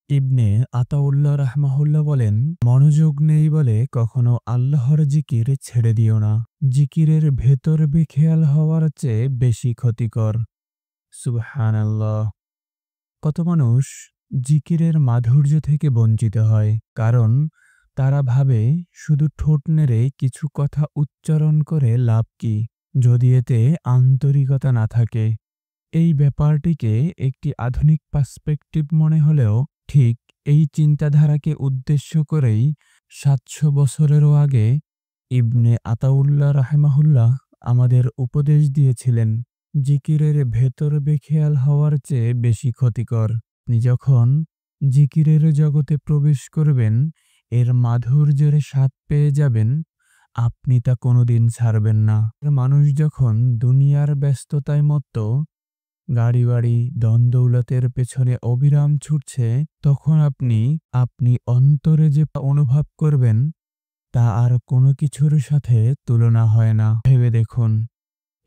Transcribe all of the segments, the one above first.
ইবনে আতাউল্লাহ রাহমাহুল্লাহ বলেন, মনোযোগ নেই বলে কখনো আল্লাহর জিকির ছেড়ে দিও না। জিকিরের ভেতর বেখেয়াল হওয়ার চেয়ে বেশি ক্ষতিকর। সুবহানাল্লাহ। কত মানুষ জিকিরের মাধুর্য থেকে বঞ্চিত হয়, কারণ তারা ভাবে শুধু ঠোঁট নেড়ে কিছু কথা উচ্চারণ করে লাভ কি, যদি এতে আন্তরিকতা না থাকে। এই ব্যাপারটিকে একটি আধুনিক পার্সপেক্টিভ মনে হলেও ঠিক এই চিন্তাধারাকে উদ্দেশ্য করেই ৭০০ বছরেরও আগে ইবনে আতাউল্লাহ রাহেমাহুল্লাহ আমাদের উপদেশ দিয়েছিলেন, জিকিরের ভেতর বেখেয়াল হওয়ার চেয়ে বেশি ক্ষতিকর। আপনি যখন জিকিরের জগতে প্রবেশ করবেন, এর মাধুর্যের স্বাদ পেয়ে যাবেন, আপনি তা কোনোদিন ছাড়বেন না। মানুষ যখন দুনিয়ার ব্যস্ততায় মত্ত, গাড়ি বাড়ি ধন-দৌলতের পেছনে অবিরাম ছুটছে, তখন আপনি অন্তরে যে অনুভব করবেন, তা আর কোনো কিছুর সাথে তুলনা হয় না। ভেবে দেখুন,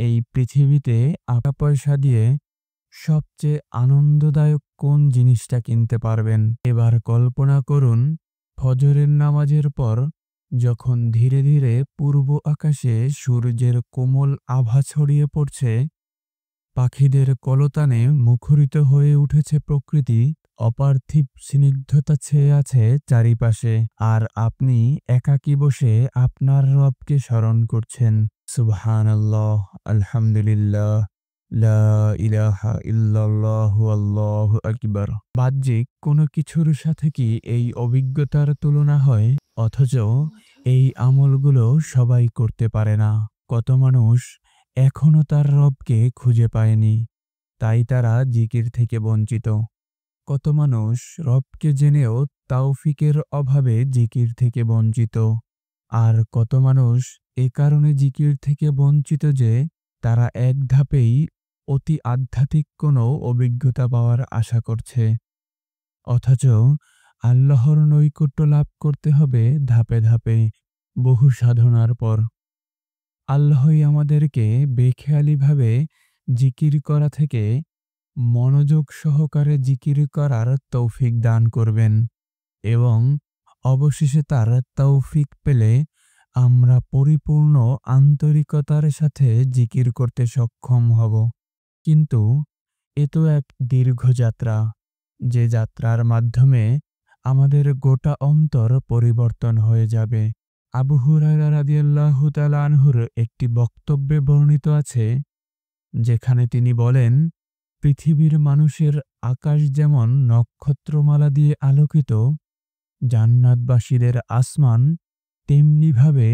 এই পৃথিবীতে টাকা পয়সা দিয়ে সবচেয়ে আনন্দদায়ক কোন জিনিসটা কিনতে পারবেন? এবার কল্পনা করুন, ফজরের নামাজের পর যখন ধীরে ধীরে পূর্ব আকাশে সূর্যের কোমল আভা ছড়িয়ে পড়ছে, পাখিদের কলতানে মুখরিত হয়ে উঠেছে প্রকৃতি, অপার্থিব স্নিগ্ধতা ছেয়ে আছে চারিপাশে, আর আপনি একাকী বসে আপনার রবকে স্মরণ করছেন। সুবহানাল্লাহ, আলহামদুলিল্লাহ, লা ইলাহা ইল্লাল্লাহু আল্লাহু আকবার। বাহ্যিক কোনো কিছুর সাথে কি এই অভিজ্ঞতার তুলনা হয়? অথচ এই আমলগুলো সবাই করতে পারে না। কত মানুষ এখনো তার রবকে খুঁজে পায়নি, তাই তারা জিকির থেকে বঞ্চিত। কত মানুষ রবকে জেনেও তাওফিকের অভাবে জিকির থেকে বঞ্চিত। আর কত মানুষ এ কারণে জিকির থেকে বঞ্চিত যে তারা এক ধাপেই অতি আধ্যাত্মিক কোনো অভিজ্ঞতা পাওয়ার আশা করছে। অথচ আল্লাহর নৈকট্য লাভ করতে হবে ধাপে ধাপে, বহু সাধনার পর। আল্লাহই আমাদেরকে বেখেয়ালিভাবে জিকির করা থেকে মনোযোগ সহকারে জিকির করার তৌফিক দান করবেন, এবং অবশেষে তার তৌফিক পেলে আমরা পরিপূর্ণ আন্তরিকতার সাথে জিকির করতে সক্ষম হব। কিন্তু এ তো এক দীর্ঘ যাত্রা, যে যাত্রার মাধ্যমে আমাদের গোটা অন্তর পরিবর্তন হয়ে যাবে। আবু হুরায়রা রাদিয়াল্লাহু তাআলা আনহুর একটি বক্তব্যে বর্ণিত আছে, যেখানে তিনি বলেন, পৃথিবীর মানুষের আকাশ যেমন নক্ষত্রমালা দিয়ে আলোকিত, জান্নাতবাসীদের আসমান তেমনিভাবে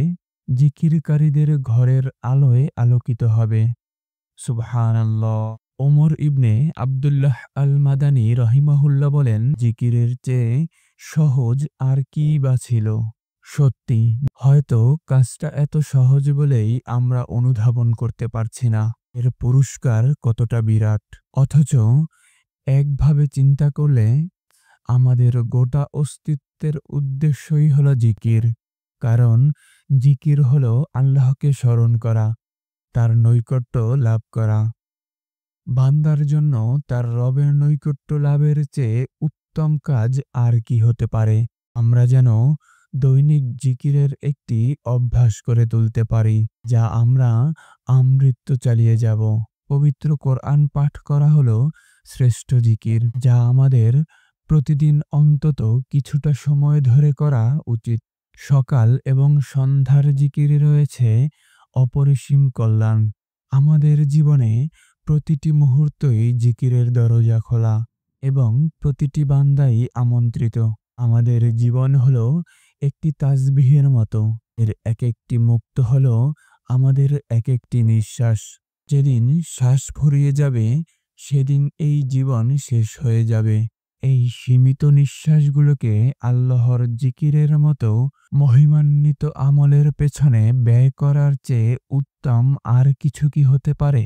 জিকিরকারীদের ঘরের আলোয় আলোকিত হবে। সুবহানাল্লাহ। ওমর ইবনে আবদুল্লাহ আল মাদানী রহিমাহুল্লাহ বলেন, জিকিরের চেয়ে সহজ আর কি বা ছিল? সত্যি, হয়তো কাজটা এত সহজ বলেই আমরা অনুধাবন করতে পারছি না এর পুরস্কার কতটা বিরাট। অথচ একভাবে চিন্তা করলে আমাদের গোটা অস্তিত্বের উদ্দেশ্যই হলো জিকির। কারণ জিকির হলো আল্লাহকে স্মরণ করা, তার নৈকট্য লাভ করা। বান্দার জন্য তার রবের নৈকট্য লাভের চেয়ে উত্তম কাজ আর কি হতে পারে? আমরা যেন দৈনিক জিকিরের একটি অভ্যাস করে তুলতে পারি, যা আমরা আমৃত্যু চালিয়ে যাব। পবিত্র কোরআন পাঠ করা হলো শ্রেষ্ঠ জিকির, যা আমাদের প্রতিদিন অন্তত কিছুটা সময় ধরে করা উচিত। সকাল এবং সন্ধ্যার জিকিরে রয়েছে অপরিসীম কল্যাণ। আমাদের জীবনে প্রতিটি মুহূর্তই জিকিরের দরজা খোলা, এবং প্রতিটি বান্দাই আমন্ত্রিত। আমাদের জীবন হলো একটি তাসবিহের মতো, এর এক একটি মুক্ত হলো আমাদের এক একটি নিঃশ্বাস। যেদিন শ্বাস ফুরিয়ে যাবে, সেদিন এই জীবন শেষ হয়ে যাবে। এই সীমিত নিঃশ্বাসগুলোকে আল্লাহর জিকিরের মতো মহিমান্বিত আমলের পেছনে ব্যয় করার চেয়ে উত্তম আর কিছু কি হতে পারে?